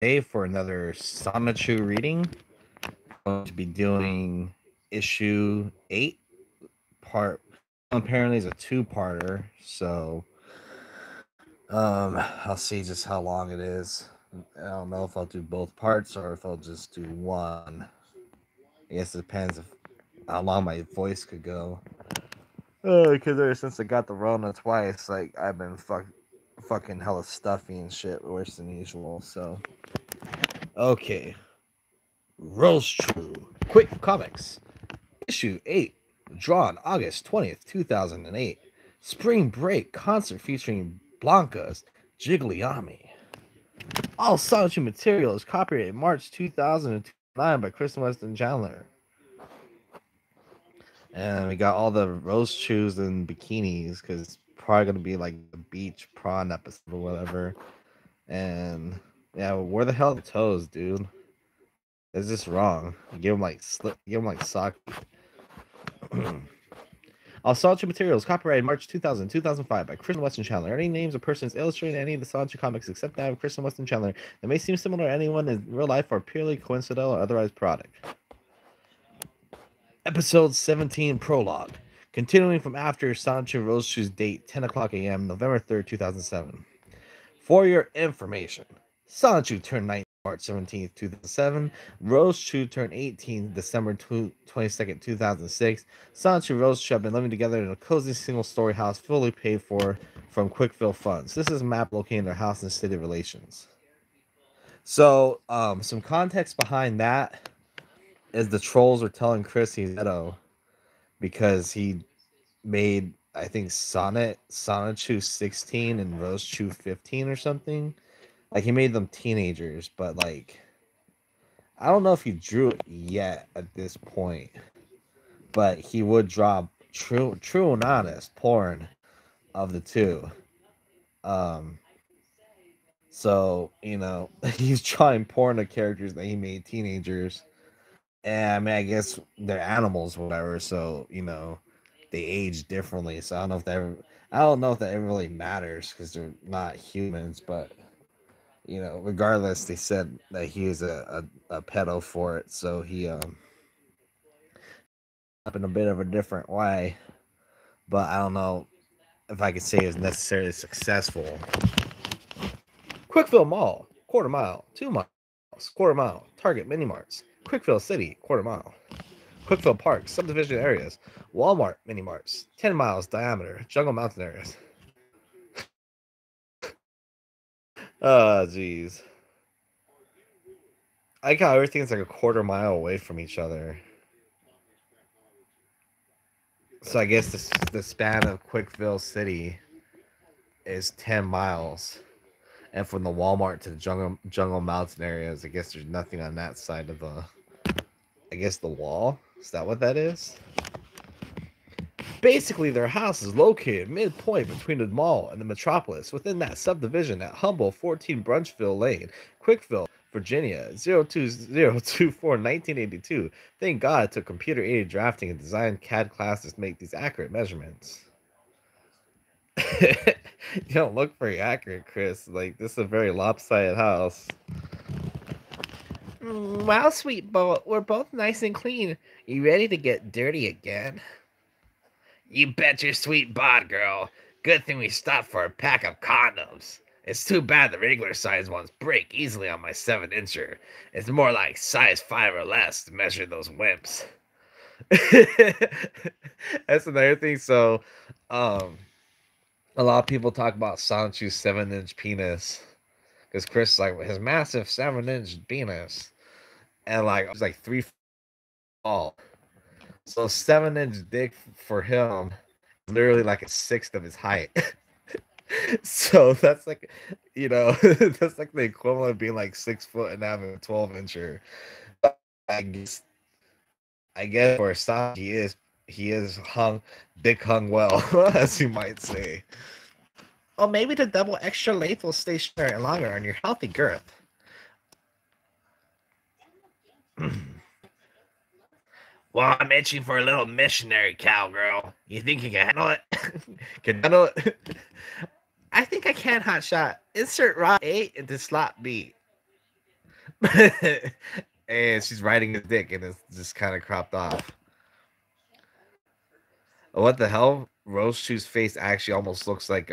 today for another Sonichu reading. I'm going to be doing issue 8 part. Apparently, it's a two-parter, so I'll see just how long it is. I don't know if I'll do both parts or if I'll just do one. I guess it depends if how long my voice could go. Because ever since I got the Rona twice, like I've been fucking hella stuffy and shit, worse than usual. So okay, Rose True Quick Comics Issue 8, drawn August 20th, 2008. Spring Break concert featuring Blanca's Gigliami. All Sonichu material is copyrighted March 2009 by Kristen Weston Chandler. And we got all the Rose Chews and bikinis because probably going to be like the beach prawn episode or whatever. And yeah, where the hell are the toes, dude? Is this wrong? Give them like sock. All Sonichu materials copyrighted March 2000, 2005 by Kristen Weston Chandler. Any names or persons illustrating any of the Sonichu comics except that of Kristen Weston Chandler that may seem similar to anyone in real life are purely coincidental or otherwise product. Episode 17 Prologue. Continuing from after Sonichu Rose Chew's date, 10 o'clock a.m., November 3rd, 2007. For your information, Sonichu turned 19 March 17th, 2007. Rose Chew turned 18 December 22nd, 2006. Sonichu and Rose Chew have been living together in a cozy single-story house fully paid for from Quickfill funds. This is a map locating their house and city relations. So, some context behind that is the trolls were telling Chris he's ghetto because he made, I think, Sonichu 16 and Rose Chew 15 or something. Like he made them teenagers, but like I don't know if he drew it yet at this point, but he would draw true and honest porn of the two. Um, so he's drawing porn of characters that he made teenagers, and I mean I guess they're animals, whatever. So they age differently. So I don't know if that ever really matters because they're not humans, but regardless, they said that he is a pedo for it, so he up in a bit of a different way. But I don't know if I could say is necessarily successful. Quickville Mall, quarter mile, 2 miles, quarter mile. Target Mini Marts, Quickville City, quarter mile. Quickville Park, subdivision areas, Walmart Mini Marts, 10 miles diameter, Jungle Mountain areas. Oh, jeez. I like how everything's like a quarter mile away from each other. So I guess the span of Quickville City is 10 miles. And from the Walmart to the Jungle Mountain areas, I guess there's nothing on that side of the wall. Is that what that is? Basically, their house is located midpoint between the mall and the metropolis within that subdivision at Humble 14 Brunchville Lane, Quickville, Virginia, 02024 1982. Thank God it took computer-aided drafting and design CAD classes to make these accurate measurements. You don't look very accurate, Chris. Like, this is a very lopsided house. Wow, sweet boat. We're both nice and clean. You ready to get dirty again? You bet your sweet bod, girl. Good thing we stopped for a pack of condoms. It's too bad the regular size ones break easily on my 7-incher. It's more like size 5 or less to measure those wimps. That's another thing. So, a lot of people talk about Sonichu's 7-inch penis because Chris like his massive 7-inch penis, and like it was like 3 feet tall. So 7-inch dick for him, literally like a sixth of his height. So that's like, that's like the equivalent of being like 6 foot and having a 12-incher. I guess, I guess for Sonic, he is hung well, as you might say. Or maybe the double extra length will stay shorter and longer on your healthy girth. Well, I'm itching for a little missionary cowgirl. You think you can handle it? Can handle it? I think I can, hotshot. Insert raw A into slot B. And she's riding his dick, and it's just kind of cropped off. What the hell? Rose Shoe's face actually almost looks like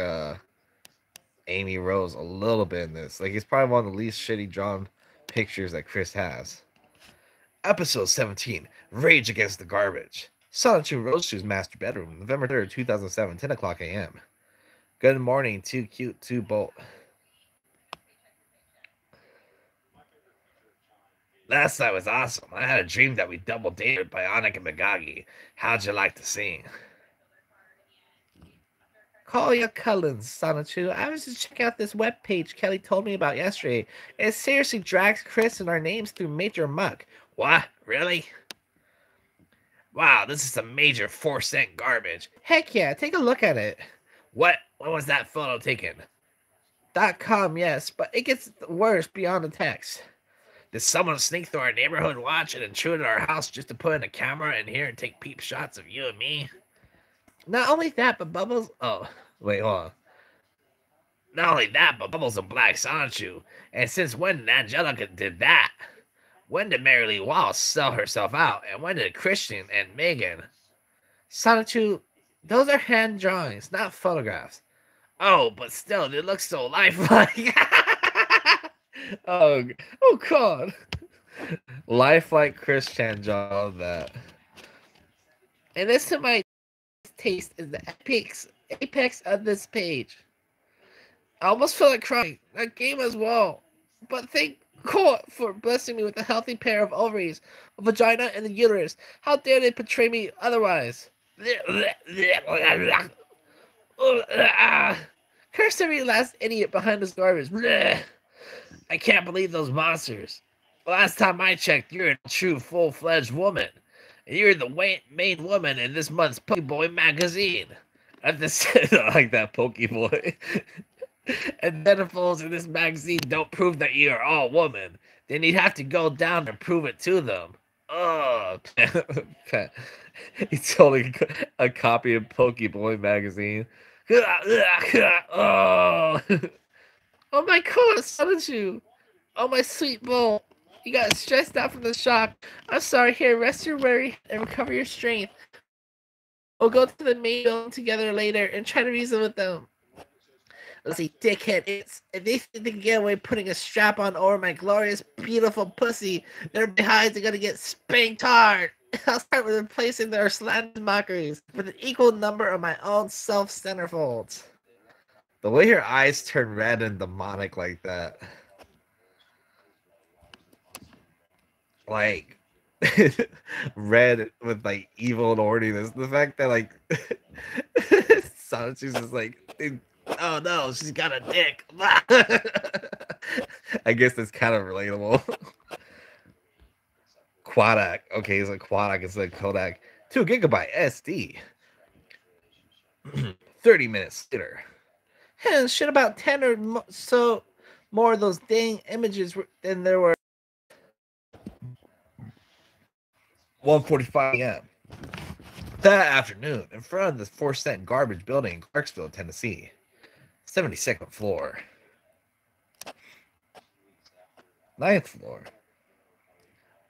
Amy Rose a little bit in this. Like, it's probably one of the least shitty drawn pictures that Chris has. Episode 17, Rage Against the Garbage. Sonichu Rose Shoe's master bedroom, November 3rd, 2007, 10 o'clock a.m. Good morning, too cute, too bold. Last night was awesome. I had a dream that we double dated Bionic and Megagi. How'd you like to sing? Call your Cullens, Sonichu. I was just checking out this webpage Kelly told me about yesterday. It seriously drags Chris and our names through major muck. What? Really? Wow, this is some major 4-cent garbage. Heck yeah, take a look at it. What? When was that photo taken? .com, yes, but it gets worse beyond the text. Did someone sneak through our neighborhood watch and intrude at our house just to put in a camera in here and take peep shots of you and me? Not only that, but Bubbles... Oh, wait, hold on. Not only that, but Bubbles and Black Sonichu. And since when did Angelica did that? When did Mary Lee Walsh sell herself out? And when did Christian and Megan? Sonichu, those are hand drawings, not photographs. Oh, but still, they look so lifelike. oh God. Lifelike Christian draw that. And this, to my taste, is the apex of this page. I almost feel like crying. That game as well. But thank God for blessing me with a healthy pair of ovaries, a vagina, and a uterus. How dare they portray me otherwise? Curse every last idiot behind this garbage. I can't believe those monsters. Last time I checked, you're a true full-fledged woman. And you're the main woman in this month's Pokeboy magazine. I have to say, I like that Pokeboy. Identifiers in this magazine don't prove that you are all woman. Then you'd have to go down and prove it to them. Oh, he's holding a copy of Pokeboy magazine. Oh, oh my God, Sonichu. Oh, my sweet boy. You got stressed out from the shock. I'm sorry. Here, rest your worry and recover your strength. We'll go to the main building together later and try to reason with them. Let's see, dickhead. If they think they can get away putting a strap on over my glorious, beautiful pussy, their behinds are gonna get spanked hard. I'll start with replacing their slanted mockeries with an equal number of my own self-centerfolds. The way her eyes turn red and demonic like that. Like, red with, like, evil and horniness. The fact that, like, Sonichu's just like, oh no, she's got a dick. I guess that's kind of relatable. Kodak. Okay, it's like Kodak instead of Kodak. 2 gigabyte SD. 30 minutes later. And shit, about 10 or so more of those dang images than there were. 1:45 a.m. that afternoon, in front of the 4-cent garbage building in Clarksville, Tennessee. 72nd floor. 9th floor.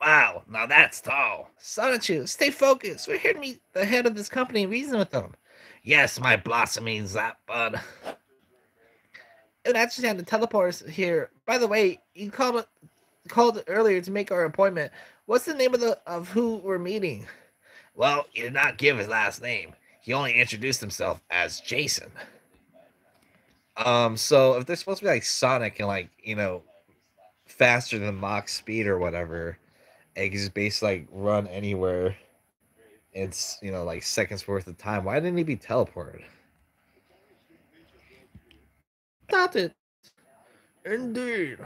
Wow, now that's tall. Sonichu, stay focused. We're here to meet the head of this company and reason with them. Yes, my blossoming zap bud. And actually had to teleport us here. By the way, you called earlier to make our appointment. What's the name of who we're meeting? Well, he did not give his last name. He only introduced himself as Jason. So if they're supposed to be like Sonic and, like, you know, faster than Mach speed or whatever, and can just basically, like, run anywhere, it's, you know, like seconds worth of time, why didn't he be teleported? Got it. Indeed.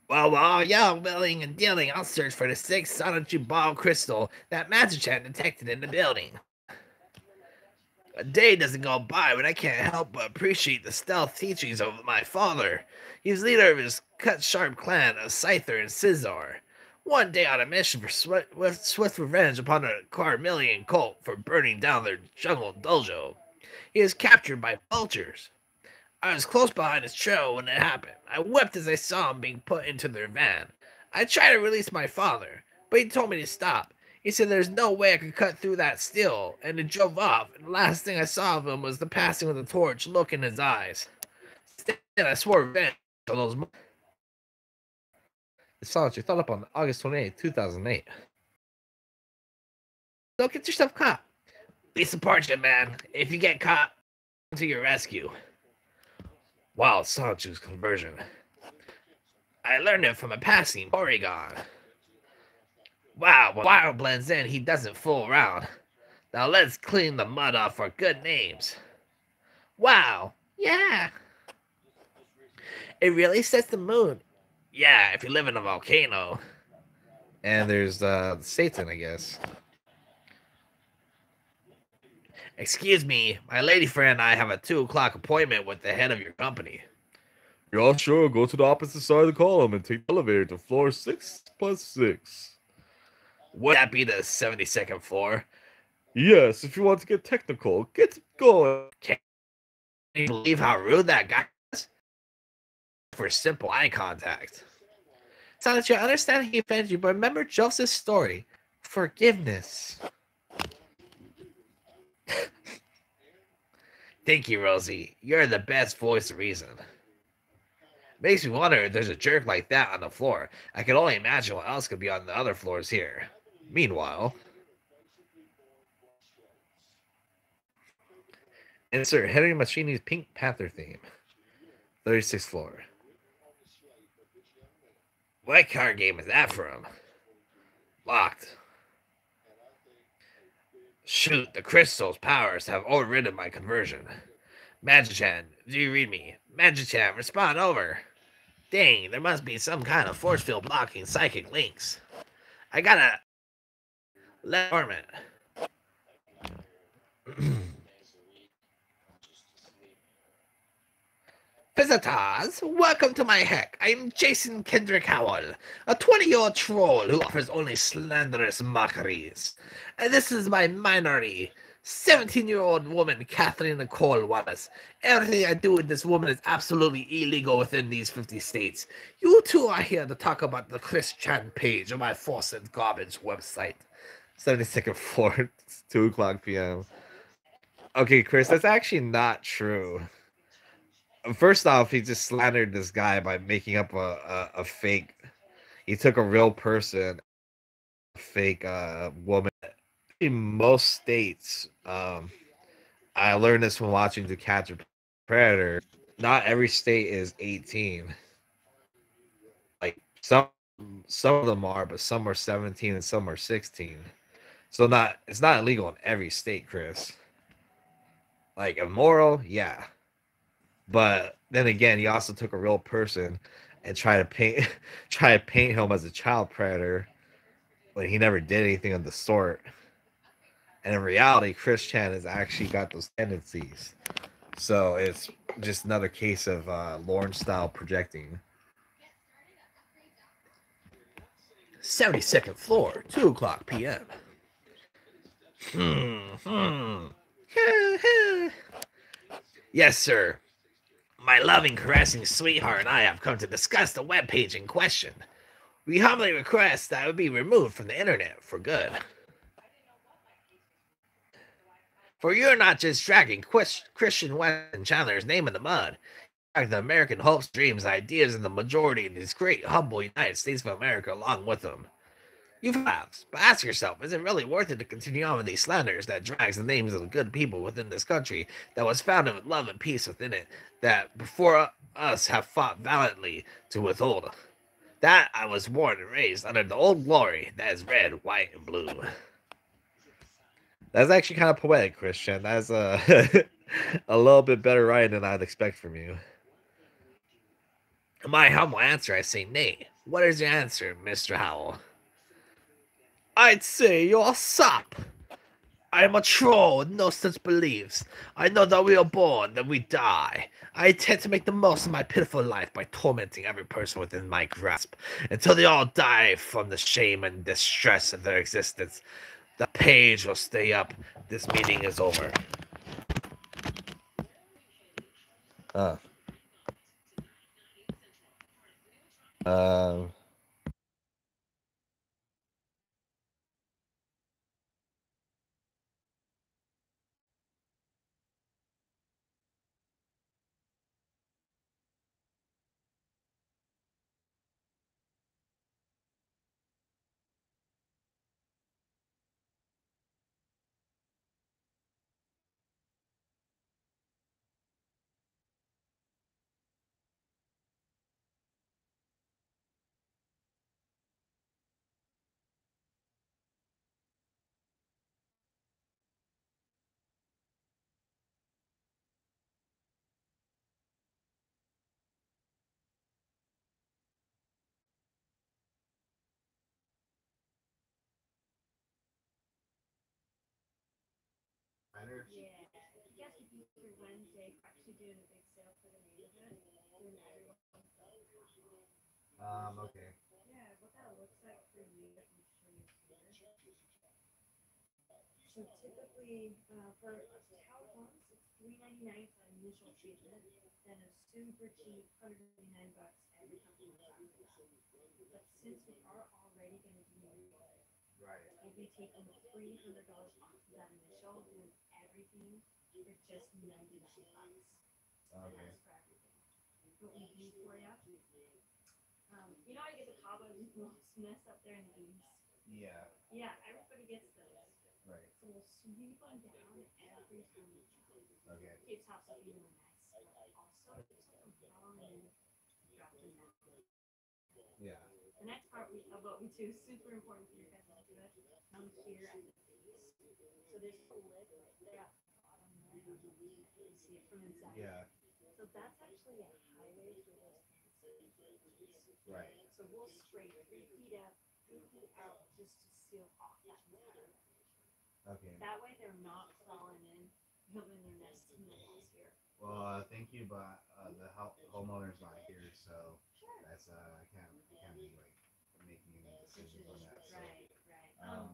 Well, y'all willing and dealing, I'll search for the 6th Sonichu ball crystal that Magic detected in the building. A day doesn't go by when I can't help but appreciate the stealth teachings of my father. He was leader of his cut-sharp clan of Scyther and Scizor. One day on a mission for swift revenge upon the Carmelian cult for burning down their jungle dojo, he is captured by vultures. I was close behind his trail when it happened. I wept as I saw him being put into their van. I tried to release my father, but he told me to stop. He said there's no way I could cut through that steel, and he drove off, and the last thing I saw of him was the passing of the torch look in his eyes. Instead, I swore revenge on those. The Sonichu thought up on August 28, 2008. Don't get yourself caught. Be support, man. If you get caught, to your rescue. Wow, Sonichu's conversion. I learned it from a passing Oregon. Wow, when Wild blends in, he doesn't fool around. Now let's clean the mud off our good names. Wow, yeah. It really sets the mood. Yeah, if you live in a volcano. And there's Satan, I guess. Excuse me, my lady friend and I have a 2 o'clock appointment with the head of your company. Yeah, sure. Go to the opposite side of the column and take the elevator to floor 6+6. Would that be the 72nd floor? Yes, if you want to get technical, get going. Can you believe how rude that guy is? For simple eye contact. Sonichu, I understand he offended you, but remember Joseph's story. Forgiveness. Thank you, Rosie. You're the best voice of reason. Makes me wonder if there's a jerk like that on the floor. I can only imagine what else could be on the other floors here. Meanwhile, insert Henry Machini's Pink Panther theme. 36th floor. What card game is that from? Locked. Shoot, the crystal's powers have overridden my conversion. Magichan, do you read me? Magichan, respond over. Dang, there must be some kind of force field blocking psychic links. I gotta let dormant. Visitors, welcome to my heck. I'm Jason Kendrick Howell, a 20-year-old troll who offers only slanderous mockeries. And this is my minority, 17-year-old woman, Kathleen Nicole Wallace. Everything I do with this woman is absolutely illegal within these 50 states. You two are here to talk about the Chris Chan page on my Force and Garbage website. 72nd floor, 2 o'clock p.m. Okay, Chris, that's actually not true. First off, he just slandered this guy by making up a fake. He took a real person, a fake woman. In most states, I learned this from watching To Catch a Predator. Not every state is 18. Like some of them are, but some are 17 and some are 16. So it's not illegal in every state, Chris. Like immoral, yeah. But then again, he also took a real person and tried to paint him as a child predator when he never did anything of the sort. And in reality, Chris Chan has actually got those tendencies. So it's just another case of Lauren style projecting. 72nd floor, 2 o'clock p.m. Yes, sir. My loving, caressing sweetheart and I have come to discuss the webpage in question. We humbly request that it would be removed from the internet for good. For you're not just dragging Christian Weston Chandler's name in the mud. You the American hopes, dreams, ideas, and the majority in this great, humble United States of America along with them. You've laughed, but ask yourself, is it really worth it to continue on with these slanders that drags the names of the good people within this country that was founded with love and peace within it, that before us have fought valiantly to withhold? That I was born and raised under the old glory that is red, white, and blue. That's actually kind of poetic, Christian. That's a little bit better writing than I'd expect from you. My humble answer, I say nay. What is your answer, Mr. Howell? I'd say you're a sap. I am a troll with no such beliefs. I know that we are born, that we die. I intend to make the most of my pitiful life by tormenting every person within my grasp, until they all die from the shame and distress of their existence. The page will stay up. This meeting is over. Uh, okay. Right. Okay. Yeah. Right. Okay. Yeah. Yeah. Right. Okay. Well, thank you, but the homeowner's not here, so that's I can't be like making any decisions on that. So, um,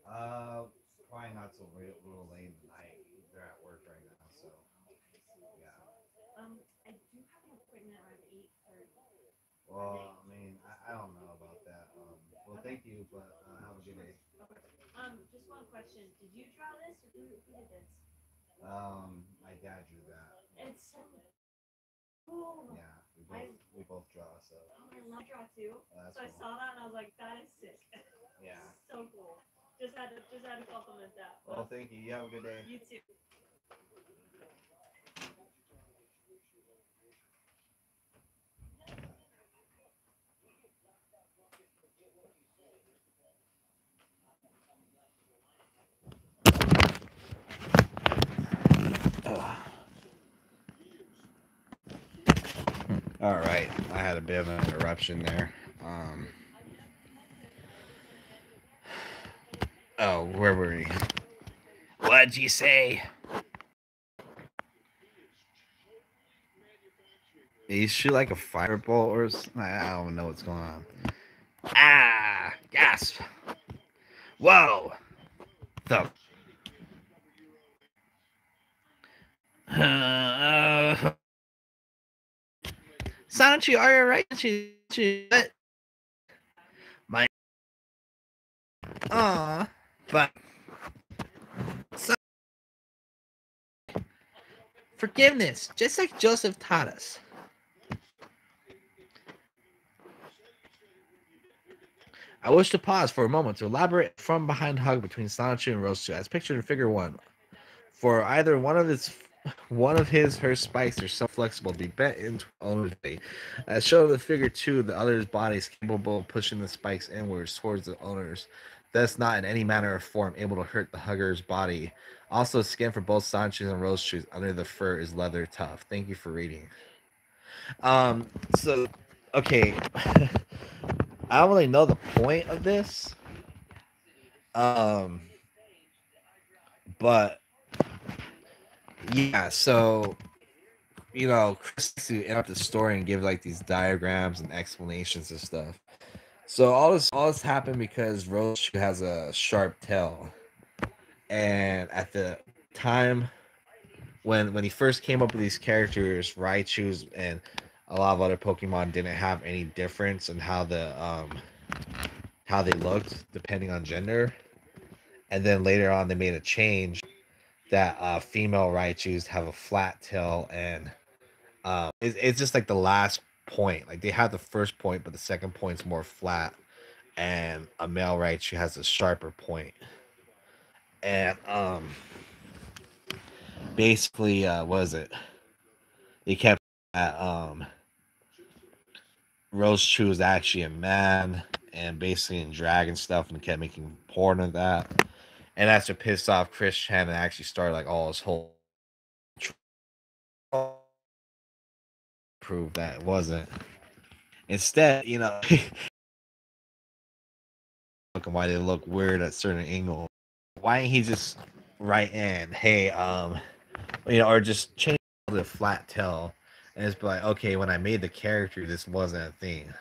uh, probably not till real late at night. They're at work right now, so yeah. Well, I mean, I don't know about that. Well, thank you, but have a good day. My dad drew that. Yeah, we both draw, so that's cool. Yeah. Well, thank you. You have a good day. All right, I had a bit of an interruption there. Um, oh, where were we? What'd you say? Did he shoot like a fireball or I don't know what's going on. Ah, gasp. Whoa. The. Uh, Sonichu, are you alright? What? My. Aw. But. So, forgiveness, just like Joseph taught us. I wish to pause for a moment to elaborate from behind hug between Sonichu and Rosu, as pictured in Figure 1. For either one of her spikes are so flexible to be bent into owner's body. As shown in the Figure 2, the other's body is capable of pushing the spikes inwards towards the owner's, thus not in any manner or form able to hurt the hugger's body. Also, skin for both Sonichu's and Rosu's under the fur is leather tough. Thank you for reading. So okay. I don't really know the point of this. Um, but yeah, so Chris likes to interrupt the story and give like these diagrams and explanations and stuff. So all this happened because Roach has a sharp tail, and at the time when he first came up with these characters, Raichu's and a lot of other Pokemon didn't have any difference in how they looked depending on gender. And then later on, they made a change that female Raichus have a flat tail, and it's just like the last point. Like they have the first point, but the second point's more flat, and a male Raichu has a sharper point. And basically, what is it? They kept that Rose Chu was actually a man, and basically in dragon stuff, and kept making porn of that. And that's what pissed off Chris Chan and actually started like all his whole prove that it wasn't. Instead, why they look weird at certain angles. Why didn't he just write in, hey, or just change the flat tail, and it's like, okay, when I made the character, this wasn't a thing.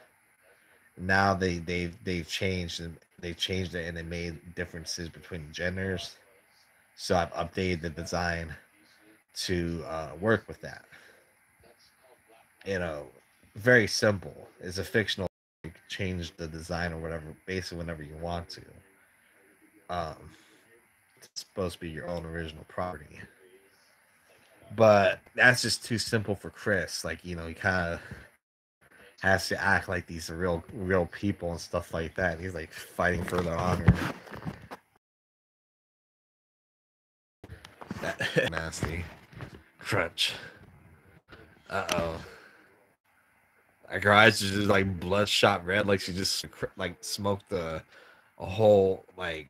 Now they've changed, and they changed it, and they made differences between genders. So I've updated the design to work with that. You know, very simple. It's a fictional. You can change the design or whatever, basically whenever you want to. Um, it's supposed to be your own original property, but that's just too simple for Chris. Like, he kind of has to act like these are real people and stuff like that. And he's like fighting for their honor. That nasty crunch. Uh-oh. Like her eyes are just like bloodshot red, like she just like smoked a whole like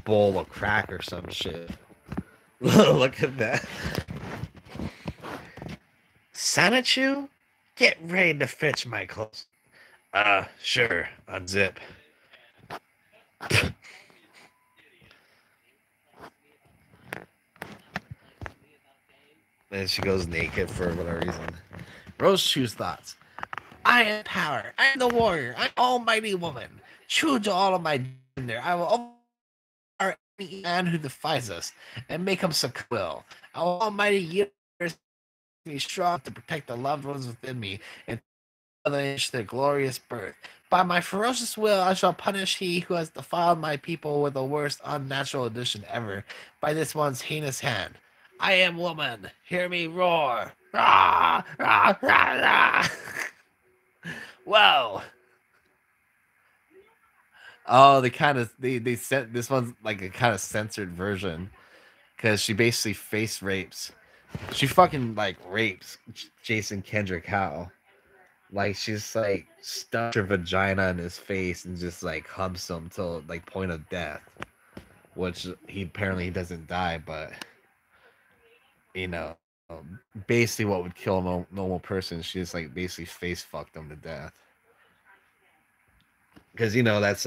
bowl of crack or some shit. Look at that. Sonichu, get ready to fetch my clothes. Sure, unzip. And she goes naked for whatever reason. Rose Chu's thoughts. I am power. I am the warrior. I'm almighty woman. True to all of my gender, I will overpower any man who defies us and make him will. Our almighty universe me strong to protect the loved ones within me and finish their glorious birth. By my ferocious will, I shall punish he who has defiled my people with the worst unnatural addition ever by this one's heinous hand. I am woman. Hear me roar. Rah, rah, rah, rah. Whoa. Oh, they sent this one's like a kind of censored version because she basically face rapes. She fucking like rapes Jason Kendrick Howe. Like she's like stuffed her vagina in his face and just like humps him till like point of death. Which he apparently doesn't die, but you know, basically what would kill a normal person, she just like basically face fucked them to death. Because that's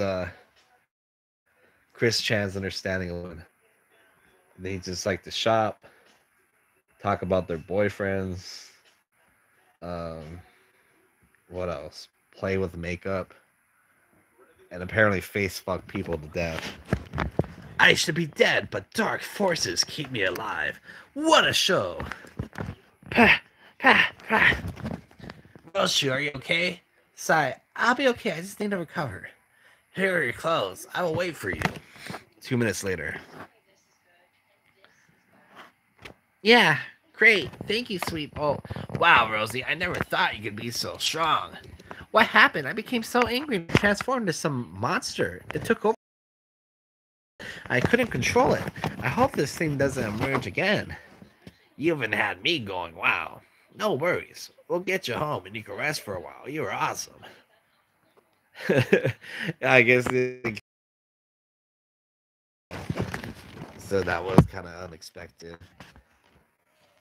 Chris Chan's understanding of women. They just like to shop, talk about their boyfriends. Um, what else? Play with makeup, and apparently face fuck people to death. I should be dead, but dark forces keep me alive. What a show! Pah, pah, pah. Roshu, are you okay? Sigh, I'll be okay. I just need to recover. Here are your clothes. I will wait for you. 2 minutes later. Yeah, great. Thank you, sweet. Oh, wow, Rosie. I never thought you could be so strong. What happened? I became so angry and transformed into some monster. It took over. I couldn't control it. I hope this thing doesn't emerge again. You even had me going, wow. No worries. We'll get you home and you can rest for a while. You were awesome. I guess so. That was kind of unexpected.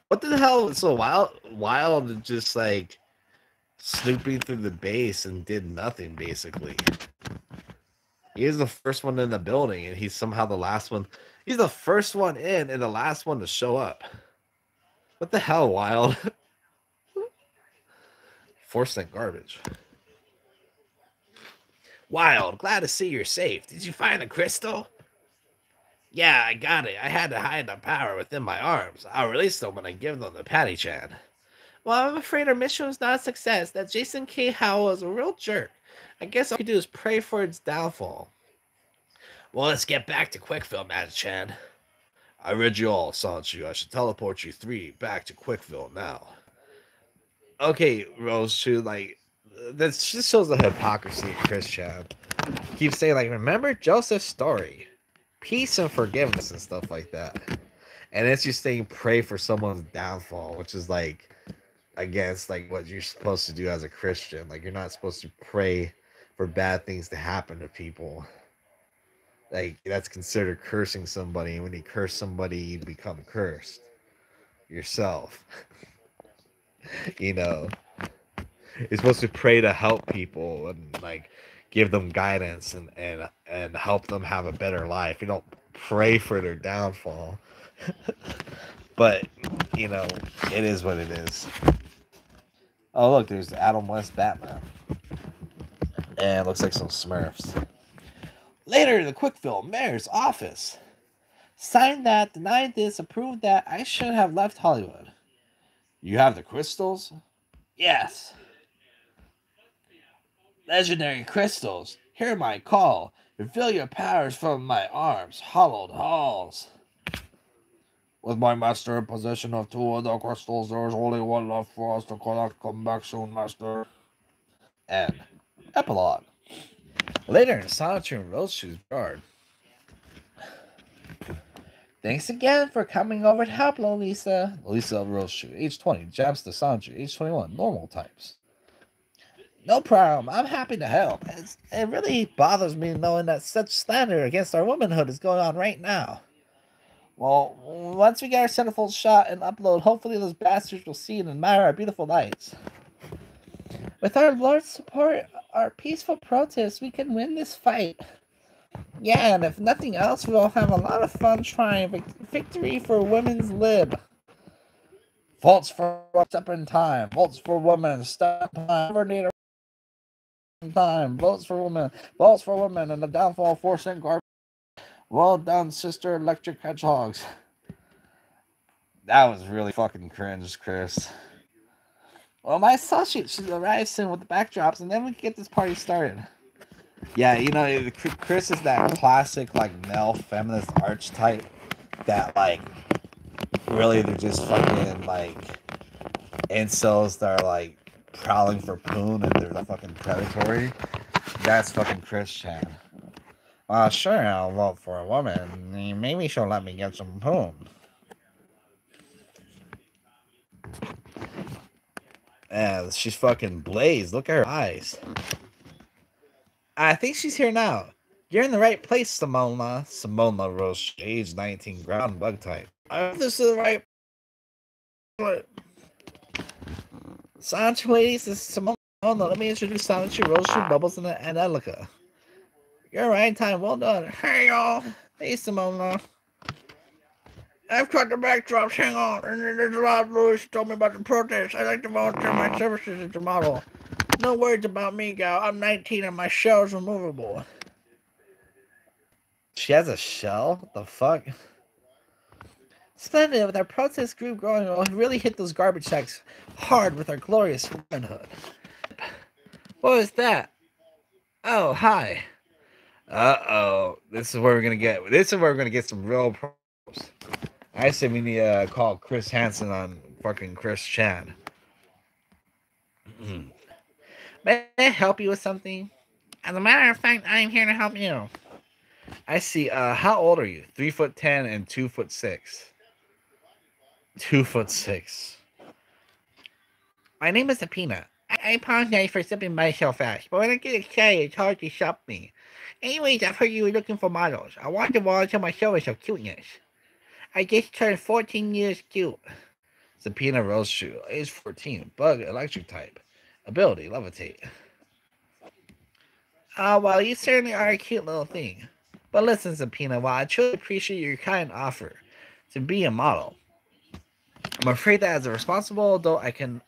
What the hell was so wild to just like snooping through the base and did nothing basically. He is the first one in the building and he's somehow the last one. He's the first one in and the last one to show up. What the hell, Wild? Forced that garbage. Wild, glad to see you're safe. Did you find the crystal? Yeah, I got it. I had to hide the power within my arms. I'll release them when I give them to Patty Chan. Well, I'm afraid our mission was not a success. That Jason K. Howell is a real jerk. I guess all we could do is pray for its downfall. Well, let's get back to Quickville, Matt Chan. I read you all, Sonichu. I should teleport you three back to Quickville now. Okay, Rose, too, like, that just shows the hypocrisy of Chris Chan. Keeps saying, like, remember Joseph's story. Peace and forgiveness and stuff like that. And it's just saying pray for someone's downfall, which is like against like what you're supposed to do as a Christian. Like you're not supposed to pray for bad things to happen to people. Like that's considered cursing somebody. And when you curse somebody, you become cursed yourself. You know, you're supposed to pray to help people and like give them guidance and help them have a better life. You don't pray for their downfall. But you know, it is what it is. Oh look, there's Adam West Batman. And it looks like some Smurfs. Later, the Quickville mayor's office. Signed that, denied this, approved that. I should have left Hollywood. You have the crystals? Yes. Legendary crystals. Hear my call. Reveal your powers from my arms, hollowed halls. With my master in possession of two of the crystals, there is only one left for us to collect. Come back soon, master. And epilogue. Later in Sonichu and Roseshoe's yard. Thanks again for coming over to help, Lolisa. Lolisa Roseshoe, age 20. Jabs to Sonichu, age 21. Normal types. No problem. I'm happy to help. It really bothers me knowing that such slander against our womanhood is going on right now. Well, once we get our centerfold shot and upload, hopefully those bastards will see and admire our beautiful lights. With our Lord's support, our peaceful protests, we can win this fight. Yeah, and if nothing else, we'll have a lot of fun trying victory for women's lib. Votes for step in time. Votes for women. Step in time. Never need a time. Votes for women. Votes for women. And the downfall of 4-cent garbage. Well done, Sister Electric Hedgehogs. That was really fucking cringe, Chris. Well, my associate should arrive soon with the backdrops, and then we can get this party started. Yeah, you know, Chris is that classic, like, male feminist archetype that, like, really they're just fucking, like, incels that are, like, prowling for poon and they're fucking predatory. That's fucking Chris Chan. Sure, I'll vote for a woman. Maybe she'll let me get some poon. Yeah, she's fucking blazed. Look at her eyes. I think she's here now. You're in the right place, Simona. Simona Rose, age 19, ground bug type. I hope this is the right. Sonichu ladies, this is Simona. Let me introduce Sonichu, Rose, Bubbles, and Elika. You're right in time. Well done. Hey, y'all. Hey, Simona. I've cut the backdrops. Hang on. And there's a lot of Louis told me about the protest. I'd like to volunteer my services as a model. No worries about me, gal. I'm 19 and my shell's removable. She has a shell? What the fuck? Splendid. With our protest group growing, we'll really hit those garbage sacks hard with our glorious womanhood. What was that? Oh, hi. Uh-oh. This is where we're gonna get some real problems. I said we need to call Chris Hansen on fucking Chris Chan. May I help you with something? As a matter of fact, I'm here to help you. I see. How old are you? 3'10" and 2'6". 2'6". My name is Apina. I apologize for sipping myself fast, but when I get excited, it's hard to stop me. Anyways, I've heard you were looking for models. I wanted to volunteer my service of cuteness. I just turned 14 years cute. Sapina Roseshoe, age 14, bug electric type, ability levitate. Well, you certainly are a cute little thing. But listen, Sapina, while I truly appreciate your kind offer to be a model, I'm afraid that as a responsible adult, I can't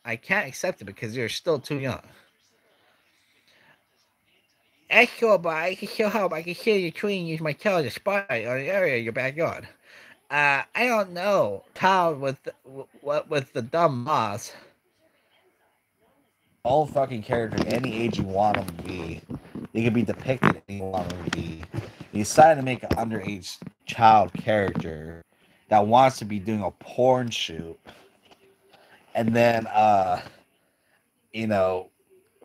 accept it because you're still too young. That's cool, but I can still help. I can still your tweet and use my tail as a spotlight on the area of your backyard. I don't know how with the dumb moss. own fucking character any age you want them to be. They can be depicted any you want them to be. You decided to make an underage child character that wants to be doing a porn shoot, and then you know,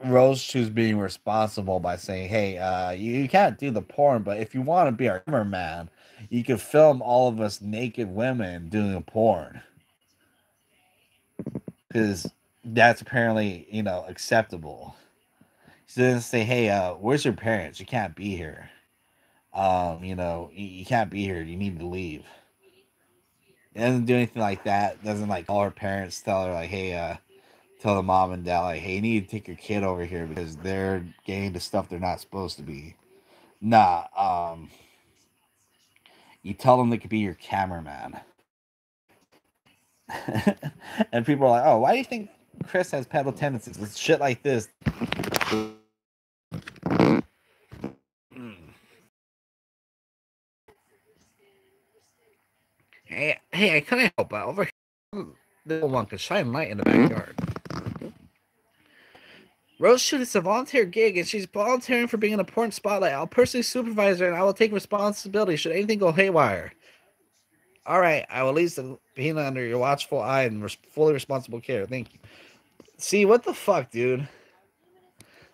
Rose Chu's being responsible by saying, "Hey, you can't do the porn, but if you want to be our cameraman, you can film all of us naked women doing a porn, because that's apparently acceptable." She doesn't say, "Hey, where's your parents? You can't be here. You can't be here. You need to leave." It doesn't do anything like that. Doesn't like call her parents, tell her like, "Hey, tell the mom and dad like, hey, you need to take your kid over here because they're getting into stuff they're not supposed to be." Nah, you tell them they could be your cameraman. And people are like, "Oh, why do you think Chris has pedo tendencies?" With shit like this. Hey, I couldn't help but over here. The one could shine light in the backyard. Rose Shoot is a volunteer gig, and she's volunteering for being in a porn spotlight. I'll personally supervise her, and I will take responsibility should anything go haywire. All right, I will leave the peanut under your watchful eye and fully responsible care. Thank you. See, what the fuck, dude?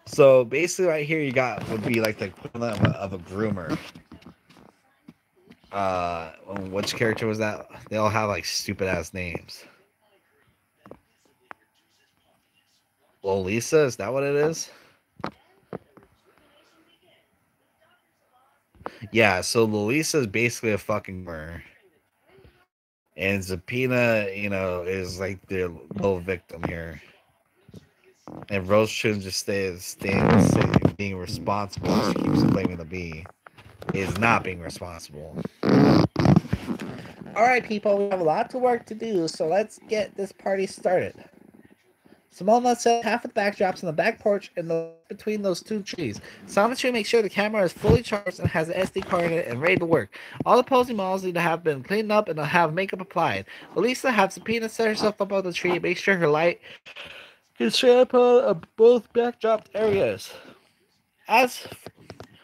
So basically, right here, you got would be like the equivalent of a groomer. Which character was that? They all have like stupid ass names. Lolisa, is that what it is? Yeah, so Lolisa is basically a fucking groomer. And Zapina, is like the little victim here. And Rose shouldn't just staying being responsible. She keeps claiming to be. Is not being responsible. Alright, people, we have a lot of work to do, so let's get this party started. Simona set half of the backdrops on the back porch and between those two trees. Sonichu makes sure the camera is fully charged and has an SD card in it and ready to work. All the posing models need to have been cleaned up and have makeup applied. Elisa has Sabina set herself up on the tree, make sure her light is straight up on both backdropped areas. As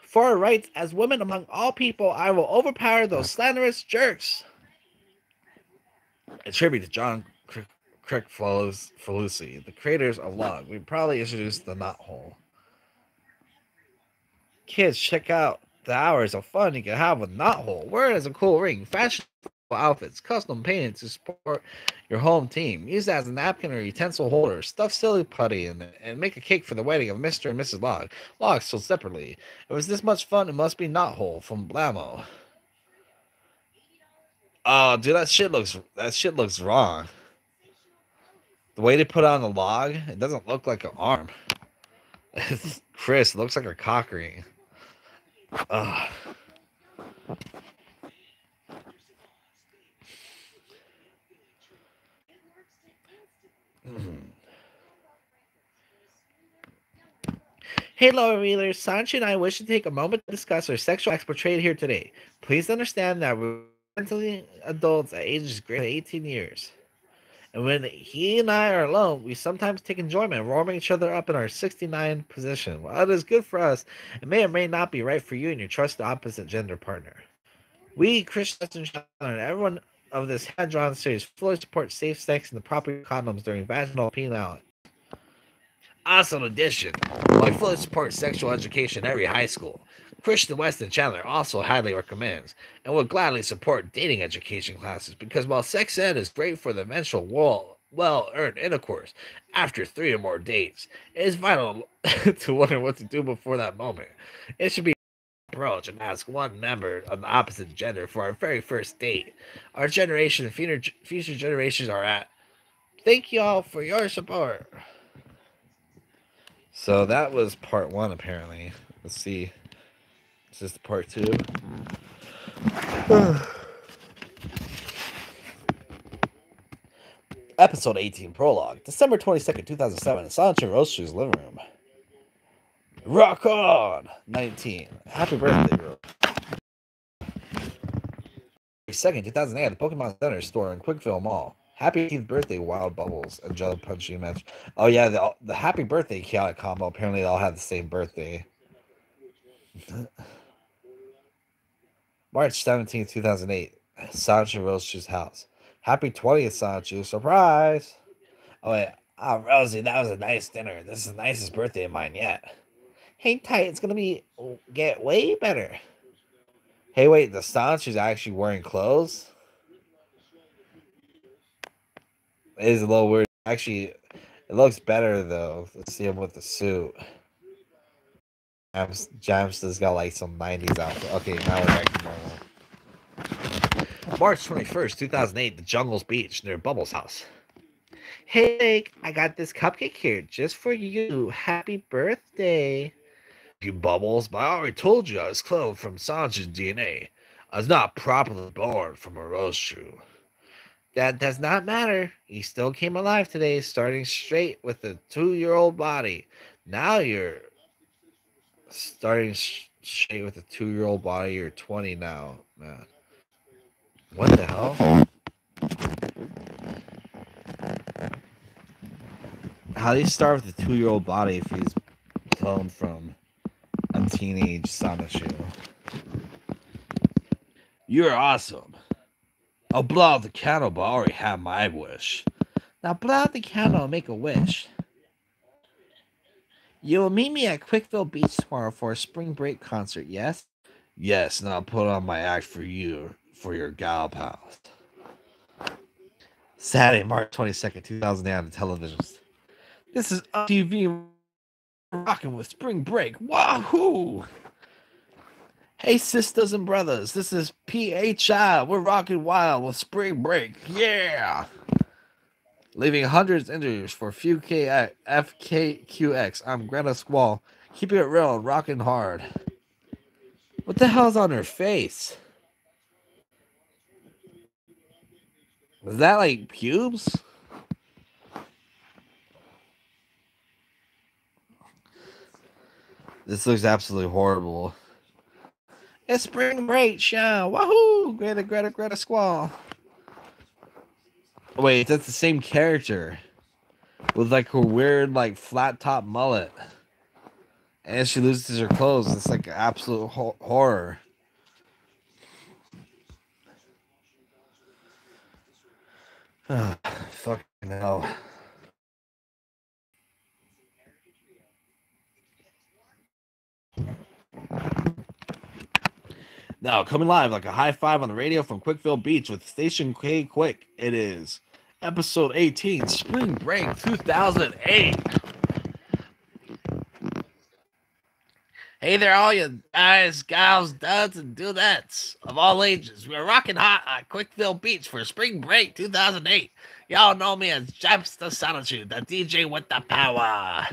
for our rights as women among all people, I will overpower those slanderous jerks. A tribute to John Crick Falusi, the creators of Log. We probably introduced the knot hole. Kids, check out the hours of fun you can have with knot hole. Wear it as a cool ring, fashionable outfits, custom painted to support your home team. Use it as a napkin or utensil holder. Stuff silly putty in it and make a cake for the wedding of Mr. and Mrs. Log. Log sold separately. If it was this much fun, it must be knot hole from Blammo. Oh, dude, that shit looks wrong. The way they put on the log, it doesn't look like an arm. Chris, it looks like a cock ring. Ugh. Hey, lower readers, Sonichu and I wish to take a moment to discuss our sexual acts portrayed here today. Please understand that we're mentally adults at ages greater than 18 years. And when he and I are alone, we sometimes take enjoyment in warming each other up in our 69 position. While it is good for us, it may or may not be right for you and your trusted opposite gender partner. We, Christians and everyone of this hand-drawn series, fully support safe sex and the proper condoms during vaginal penile. Also, in addition, we fully support sexual education in every high school. Christian Weston Chandler also highly recommends and would gladly support dating education classes because while sex ed is great for the eventual well-earned intercourse after 3 or more dates, it is vital to wonder what to do before that moment. It should be approach and ask one member of the opposite gender for our very first date. Our generation and future generations are at. Thank you all for your support. So that was part 1, apparently. Let's see. Is this part 2? Episode 18, Prologue. December 22nd, 2007. Sonichu Roaster's living room. Rock on! 19. Happy birthday, bro. 2nd, 2008 at the Pokemon Center store in Quickville Mall. Happy 18th birthday, Wild Bubbles and Jello Punching match. Oh yeah, the happy birthday chaotic combo. Apparently, they all had the same birthday. March 17th, 2008. Sonichu Rose to his house. Happy 20th, Sonichu. Surprise! Oh wait. Oh, Rosie, that was a nice dinner. This is the nicest birthday of mine yet. Hang tight, it's gonna get way better. Hey, wait, the Sonichu's actually wearing clothes? It is a little weird. Actually, it looks better though. Let's see him with the suit. Jamsta's got like some 90s outfit. Okay, now we're back to normal. March 21st, 2008, the Jungles Beach near Bubbles' house. Hey, I got this cupcake here just for you. Happy birthday. You Bubbles, but I already told you I was cloned from Sanji's DNA. I was not properly born from a Roshu. That does not matter. He still came alive today, starting straight with a 2-year-old body. Now you're starting straight with a 2-year-old body. You're 20 now, man. What the hell? How do you start with a 2-year-old body if he's cloned from a teenage Sonichu? You're awesome. I'll blow out the candle, but I already have my wish. Now blow out the candle and make a wish. You will meet me at Quickville Beach tomorrow for a spring break concert, yes? Yes, and I'll put on my act for you, for your gal pals. Saturday, March 22nd, 2008 on the televisions. This is TV rocking with spring break. Wahoo! Hey, sisters and brothers, this is PHI. We're rocking wild with spring break. Yeah! Leaving hundreds injuries for few FKQX. I'm Greta Squall. Keeping it real and rocking hard. What the hell's on her face? Is that like pubes? This looks absolutely horrible. It's spring break, show. Wahoo! Greta Squall. Wait, that's the same character. With like her weird, like flat top mullet. And she loses her clothes. It's like absolute horror. Fucking hell. Now, coming live like a high five on the radio from Quickville Beach with Station K Quick. It is episode 18, Spring Break 2008. Hey there, all you guys, gals, duds, and dudettes of all ages. We're rocking hot at Quickville Beach for Spring Break 2008. Y'all know me as Jamsta Sonichu, the DJ with the power.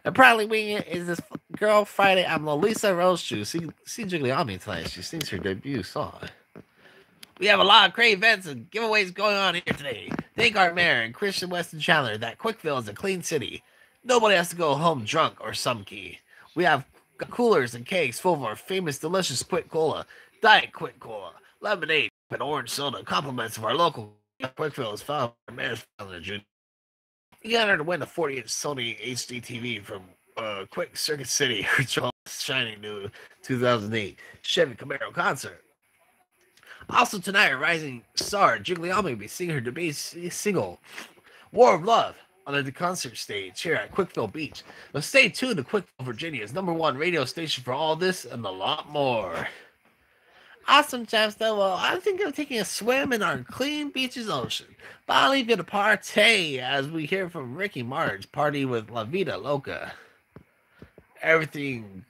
And proudly winging it is this girl Friday. I'm Lolisa Roseshoe. See Giuliani tonight. She sings her debut song. We have a lot of great events and giveaways going on here today. Thank our mayor and Christian Weston Chandler that Quickville is a clean city. Nobody has to go home drunk or some key. We have coolers and cakes full of our famous delicious Quick Cola, Diet Quick Cola, lemonade, and orange soda. Compliments of our local Quickville is found by Mayor's Calendar June. You got her to win a 40-inch Sony HD TV from Quick Circuit City, which was shining new 2008 Chevy Camaro concert. Also tonight, a rising star, Giuliani, will be singing her debut single, War of Love, on the concert stage here at Quickville Beach. But stay tuned to Quickville, Virginia's #1 radio station for all this and a lot more. Awesome, Jamsta. Well, I think I'm taking a swim in our clean beaches ocean. But I'll leave you to partay as we hear from Ricky Marge, party with La Vida Loca. Everything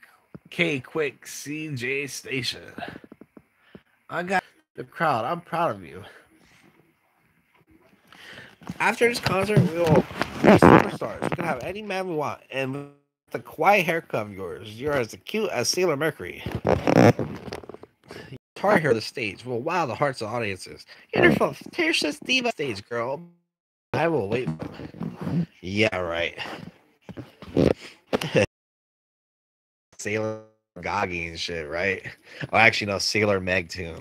K-Quick CJ station. I got the crowd. I'm proud of you. After this concert, we will be superstars. We can have any man we want. And with the quiet haircut of yours, you're as cute as Sailor Mercury. Guitar here on the stage will wow the hearts of audiences. You're from Fiercest Diva stage, girl. I will wait. Yeah, right. Sailor Goggy and shit, right? Oh, actually, no, Sailor Meg too.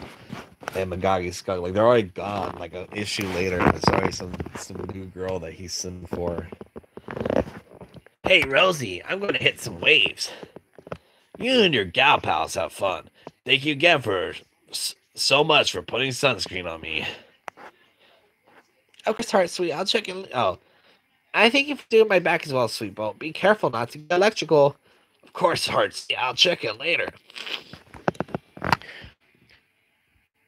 and Magagi's skunk. Like they're already gone. Like an issue later, and it's already some new girl that he's sent for. Hey, Rosie, I'm going to hit some waves. You and your gal pals have fun. Thank you again for so much for putting sunscreen on me. Of course, heart, sweet. I'll check in. Oh, I thank you for doing my back as well, sweet boat. Be careful not to get electrical. Of course, hearts. Yeah, I'll check in later.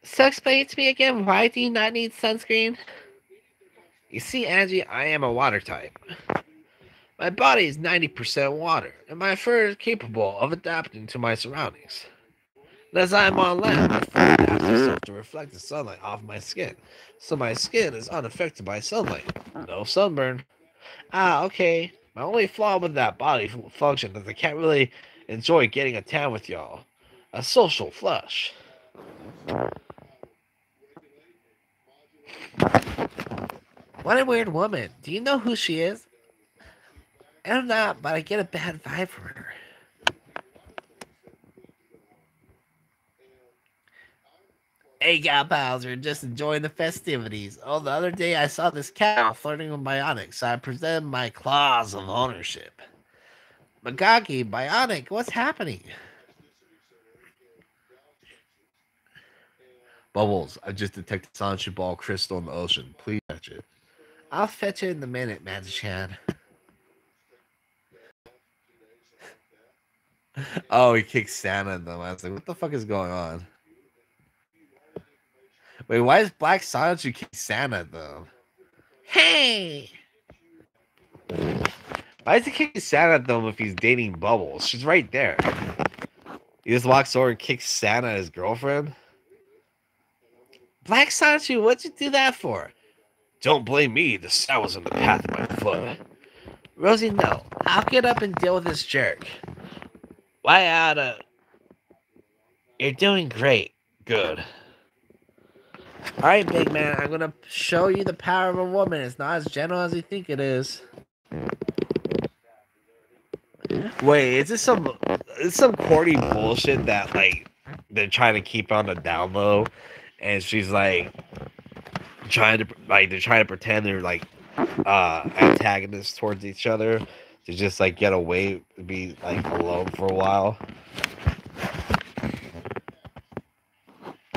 So explain to me again, why do you not need sunscreen? You see, Angie, I am a water type. My body is 90% water, and my fur is capable of adapting to my surroundings. And as I am on land, my fur adapts itself to reflect the sunlight off my skin, so my skin is unaffected by sunlight. No sunburn. Ah, okay. My only flaw with that body function is I can't really enjoy getting a tan with y'all. A social flush. What a weird woman. Do you know who she is? I'm not, but I get a bad vibe from her. Hey, gal pals, we're just enjoying the festivities. Oh, the other day I saw this cow flirting with Bionic, so I presented my claws of ownership. Magagi, Bionic, what's happening? Bubbles, I just detected Sonichu ball crystal in the ocean. Please fetch it. I'll fetch it in a minute, Magic-chan. Oh, he kicked Santa at them. I was like, what the fuck is going on? Wait, why is Black Sonichu kick Santa at them? Hey! Why is he kicking Santa at them if he's dating Bubbles? She's right there. He just walks over and kicks Santa at his girlfriend? Black Sonichu, what'd you do that for? Don't blame me, the star was in the path of my foot. Rosie, no. I'll get up and deal with this jerk. Why oughta... You're doing great. Good. Alright, big man, I'm gonna show you the power of a woman. It's not as gentle as you think it is. Wait, is this some corny bullshit that like they're trying to keep on the down low, and she's like they're trying to pretend they're like antagonists towards each other to just like get away to be like alone for a while.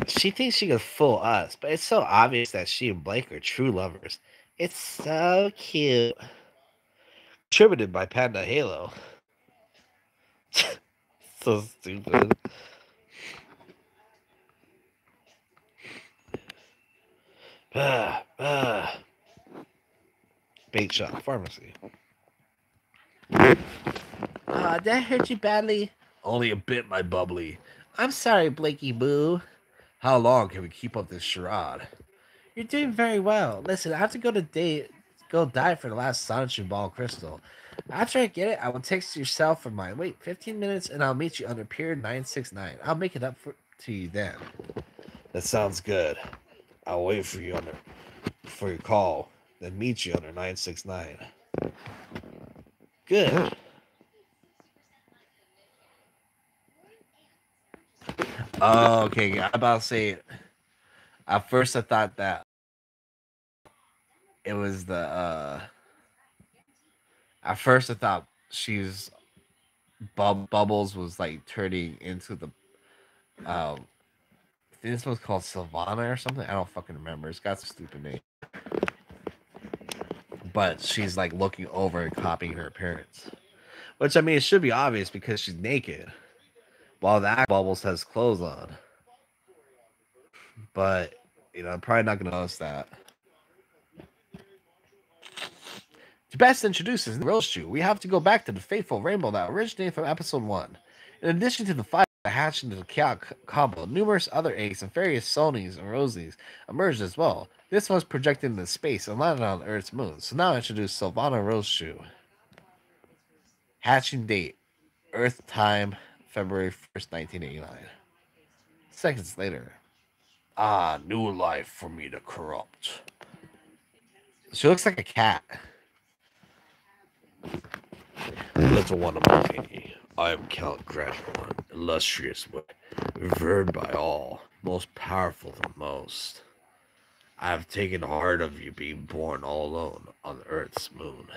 She thinks she could fool us, but it's so obvious that she and Blake are true lovers. It's so cute. Contributed by Panda Halo. So stupid. Bait shop pharmacy. Did I hurt you badly? Only a bit, my bubbly. I'm sorry, Blakey Boo. How long can we keep up this charade? You're doing very well. Listen, I have to go die for the last Sonichu ball crystal. After I get it, I will text yourself for mine. Wait, 15 minutes and I'll meet you under Pier 969. I'll make it up to you then. That sounds good. I'll wait for you for your call, then meet you under 969. Good. Oh, okay. I'm about to say it. At first I thought that it was the at first I thought she's Bubbles was like turning into the I think this was called Sylvana or something. I don't fucking remember. It's got some stupid name. But she's like looking over and copying her appearance. Which I mean it should be obvious because she's naked. While the act Bubbles has clothes on. But I'm probably not gonna notice that. To best introduce us in the Rose Shoe, we have to go back to the fateful rainbow that originated from episode 1. In addition to the 5 that hatched into the chaos combo, numerous other eggs and various Sonys and Rosies emerged as well. This was projected into space and landed on Earth's moon. So now I introduce Sylvana Rose Shoe. Hatching date, Earth time, February 1st, 1989. Seconds later. Ah, new life for me to corrupt. She looks like a cat. Little one of my I am Count Grandma, illustrious, revered by all. most powerful than most. I have taken heart of you being born all alone on Earth's moon.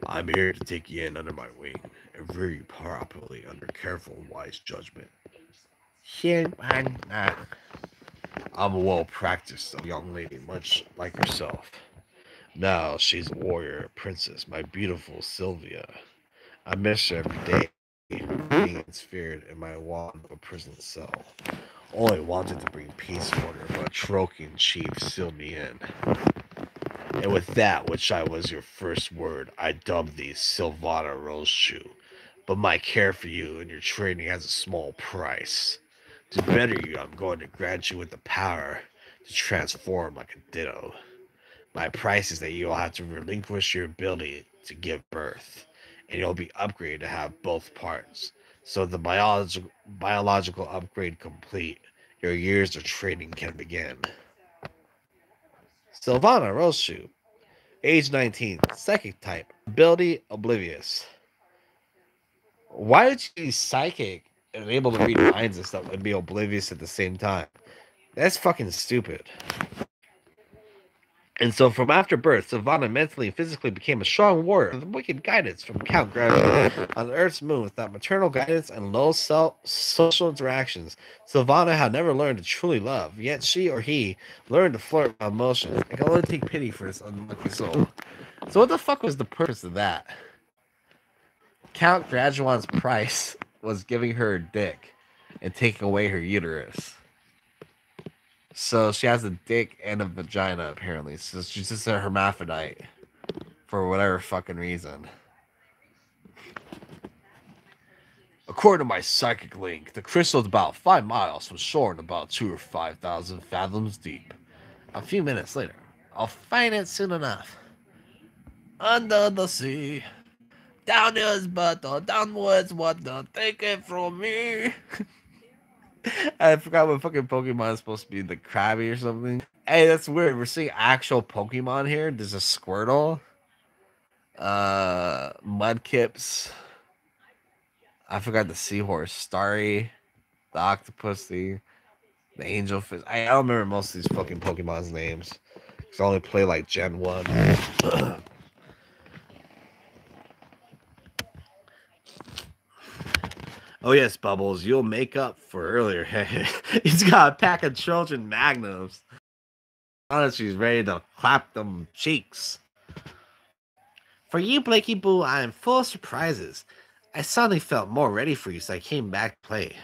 I'm here to take you in under my wing and rear you properly under careful and wise judgment. Shit, man. I'm a well practiced young lady, much like yourself. Now she's a warrior, a princess, my beautiful Sylvia. I miss her every day, being ensnared in my wand of a prison cell. Only wanted to bring peace and order, but a Trojan chief sealed me in. And with that which I was your first word, I dubbed thee Sylvana Rosechew. But my care for you and your training has a small price. To better you, I'm going to grant you with the power to transform like a ditto. My price is that you'll have to relinquish your ability to give birth, and you'll be upgraded to have both parts. So the biological upgrade complete, your years of training can begin. Sylvana Rosechew, age 19, psychic type, ability oblivious. Why would you be psychic and able to read minds and stuff and be oblivious at the same time? That's fucking stupid. And so, from after birth, Sylvana mentally and physically became a strong warrior with wicked guidance from Count Graduate on the Earth's moon. Without maternal guidance and low social interactions, Sylvana had never learned to truly love. Yet she or he learned to flirt with emotions. I can only take pity for this unlucky soul. So, what the fuck was the purpose of that? Count Graduan's price was giving her a dick and taking away her uterus. So she has a dick and a vagina, apparently. So she's just a hermaphrodite for whatever fucking reason. According to my psychic link, the crystal is about 5 miles from shore and about 2 or 5,000 fathoms deep. A few minutes later, I'll find it soon enough. Under the sea, down his butter, downwards water, take it from me. I forgot what fucking Pokemon is supposed to be, the Krabby or something. Hey, that's weird. We're seeing actual Pokemon here. There's a Squirtle, Mudkips. I forgot the Seahorse, Starry, the Octopussy, the Angelfish. I don't remember most of these fucking Pokemon's names. Cause I only play like Gen 1. Oh yes, Bubbles, you'll make up for earlier. He's got a pack of Trojan Magnums. Honestly, he's ready to clap them cheeks. For you, Blakey Boo, I am full of surprises. I suddenly felt more ready for you, so I came back to play.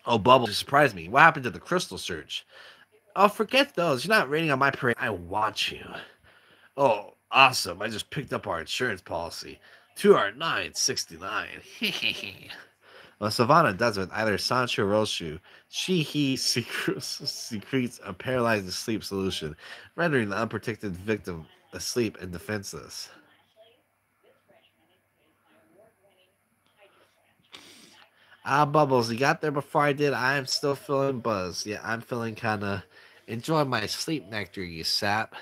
Oh, Bubbles, you surprised me. What happened to the Crystal Search? Oh, forget those. You're not raining on my parade. I want you. Oh, awesome. I just picked up our insurance policy. 2R969. Well, Savannah does it with either Sonichu or Roshu. He secretes a paralyzed sleep solution, rendering the unprotected victim asleep and defenseless. Ah, Bubbles, you got there before I did. I am still feeling buzzed. Yeah, I'm feeling kind of enjoying my sleep nectar, you sap.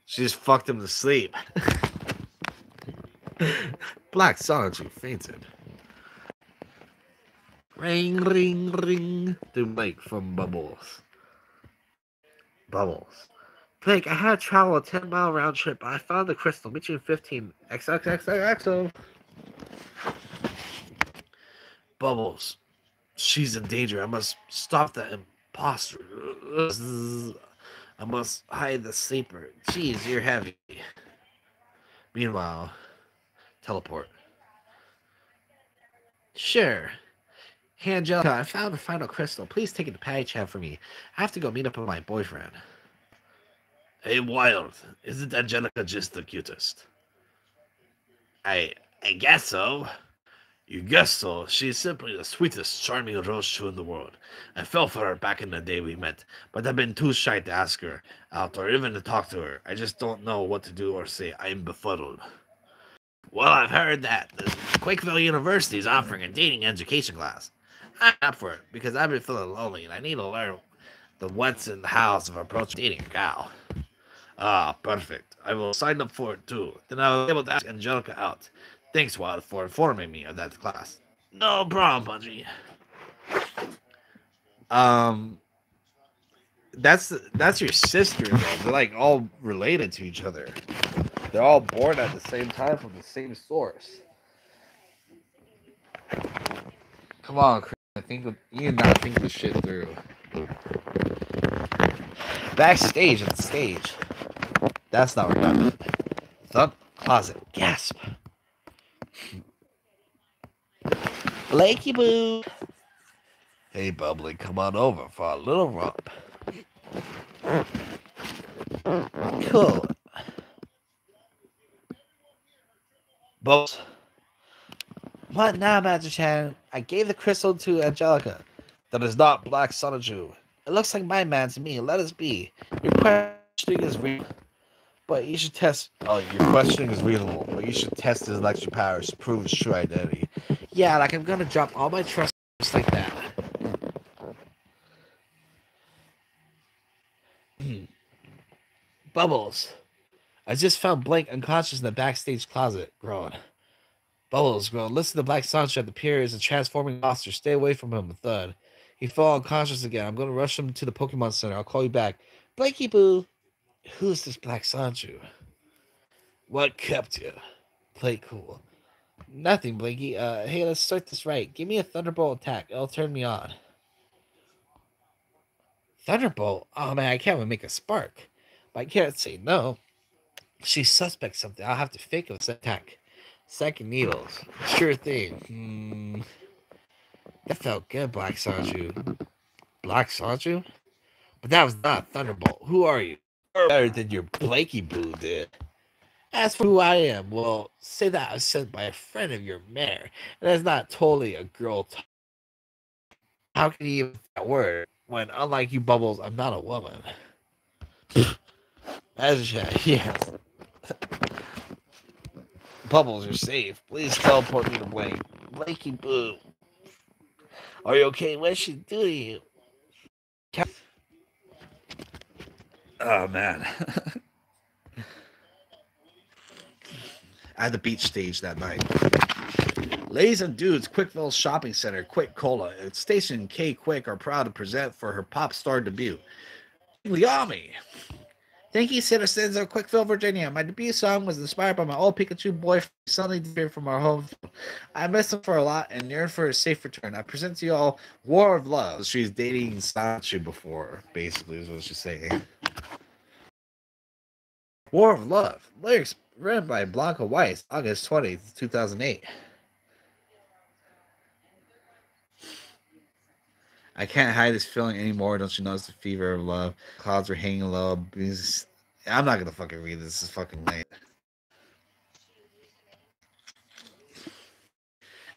She just fucked him to sleep. Black Sonichu fainted. Ring, ring, ring. The mic from Bubbles. Bubbles. Blake, I had to travel a 10-mile round trip, but I found the crystal. Meet you in 15. XXXXO. Bubbles. She's in danger. I must stop the imposter. I must hide the sleeper. Jeez, you're heavy. Meanwhile, teleport. Sure. Hey, Angelica, I found the final crystal. Please take it to Patty Chat for me. I have to go meet up with my boyfriend. Hey, Wild. Isn't Angelica just the cutest? I guess so. You guess so. She's simply the sweetest, charming Rosechu in the world. I fell for her back in the day we met, but I've been too shy to ask her out or even to talk to her. I just don't know what to do or say. I'm befuddled. Well, I've heard that the Quakeville University is offering a dating education class. I'm up for it because I've been feeling lonely and I need to learn the what's and hows of approaching dating a gal. Ah, perfect. I will sign up for it too. Then I will be able to ask Angelica out. Thanks, Wild, for informing me of that class. No problem, Bungie. That's your sister, though. They're like all related to each other. They're all born at the same time from the same source. Come on, Chris. You not think this shit through. Backstage at the stage. That's not redundant. The closet. Gasp. Blakey Boo. Hey, Bubbly, come on over for a little romp. Cool. Bubbles. What now, Master Chan? I gave the crystal to Angelica. That is not Black Sonichu. It looks like my man to me. Let us be. Your questioning is real. But you should test. Oh, your questioning is reasonable, but you should test his electric powers to prove his true identity. Yeah, like I'm gonna drop all my trust just like that. Bubbles. I just found Blake unconscious in the backstage closet. Groan. Bubbles, groan. Listen to Black Sunshine at the pier is a transforming monster. Stay away from him, a thud. He fell unconscious again. I'm gonna rush him to the Pokemon Center. I'll call you back. Blakey Boo. Who's this Black Sanchu? What kept you? Play cool. Nothing, Blinky. Hey, let's start this right. Give me a Thunderbolt attack. It'll turn me on. Thunderbolt? Oh, man, I can't even make a spark. But I can't say no. She's suspect something. I'll have to fake it with attack. Second needles. Sure thing. That felt good, Black Sanju. Black Sanju? But that was not Thunderbolt. Who are you? Better than your Blakey Boo did. As for who I am, well, say that I was sent by a friend of your mare, and that's not totally a girl talk. How can you use that word when, unlike you, Bubbles, I'm not a woman? Yes. Bubbles, you're safe. Please teleport me to Blake. Blakey Boo. Are you okay? What should she do to you? Oh, man. At the beach stage that night. Ladies and dudes, Quickville Shopping Center, Quick Cola, and Station K Quick are proud to present for her pop star debut. Liami. Thank you, citizens of Quickville, Virginia. My debut song was inspired by my old Pikachu boyfriend who suddenly disappeared from our home. I missed him for a lot and yearn for a safe return. I present to you all War of Love. She's dating Sonichu before, basically, is what she's saying. War of Love. Lyrics read by Blanca Weiss, August 20th, 2008. I can't hide this feeling anymore. Don't you notice the fever of love? Clouds are hanging low. I'm not gonna fucking read this. This is fucking late.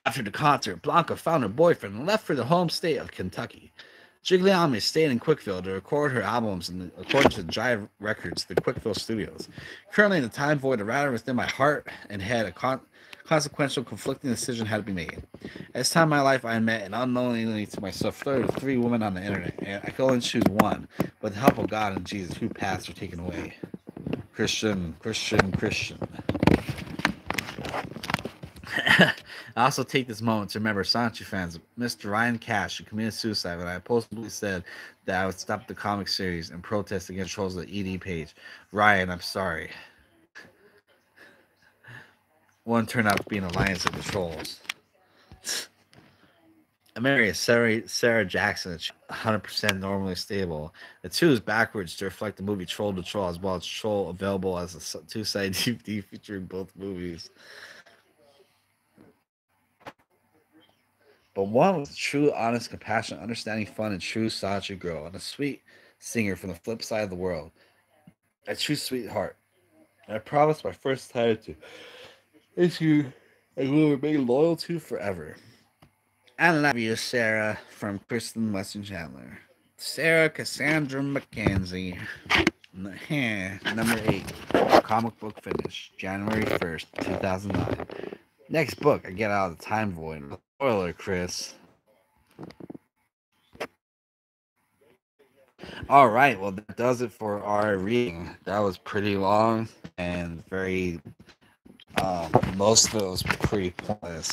After the concert, Blanca found her boyfriend and left for the home state of Kentucky. Gigliami stayed in Quickville to record her albums according to Jive Records, the Quickville Studios. Currently in the time void, a rather within my heart and head, a consequential, conflicting decision had to be made. At this time in my life, I had met and unknowingly to myself flirted with 3 women on the internet, and I could only choose one. But the help of God and Jesus, who passed or taken away. Christian. I also take this moment to remember Sonichu fans, Mr. Ryan Cash, who committed suicide when I posthumously said that I would stop the comic series and protest against trolls on the ED page. Ryan, I'm sorry. One turned out to be an alliance of the trolls. I marry Sarah Jackson, 100% normally stable. The 2 is backwards to reflect the movie Troll to Troll, as well as Troll available as a 2-side DVD featuring both movies. But one with true, honest, compassionate, understanding, fun, and true Sonichu girl, and a sweet singer from the flip side of the world. A true sweetheart. I promise my first time to issue I will remain loyal to forever. I love you, Sarah, from Kristen Weston Chandler. Sarah Cassandra McKenzie. Number 8. Comic book finish. January 1st, 2009. Next book, I get out of the time void. Spoiler, Chris. All right, well, that does it for our reading. That was pretty long and very, most of it was pretty pointless.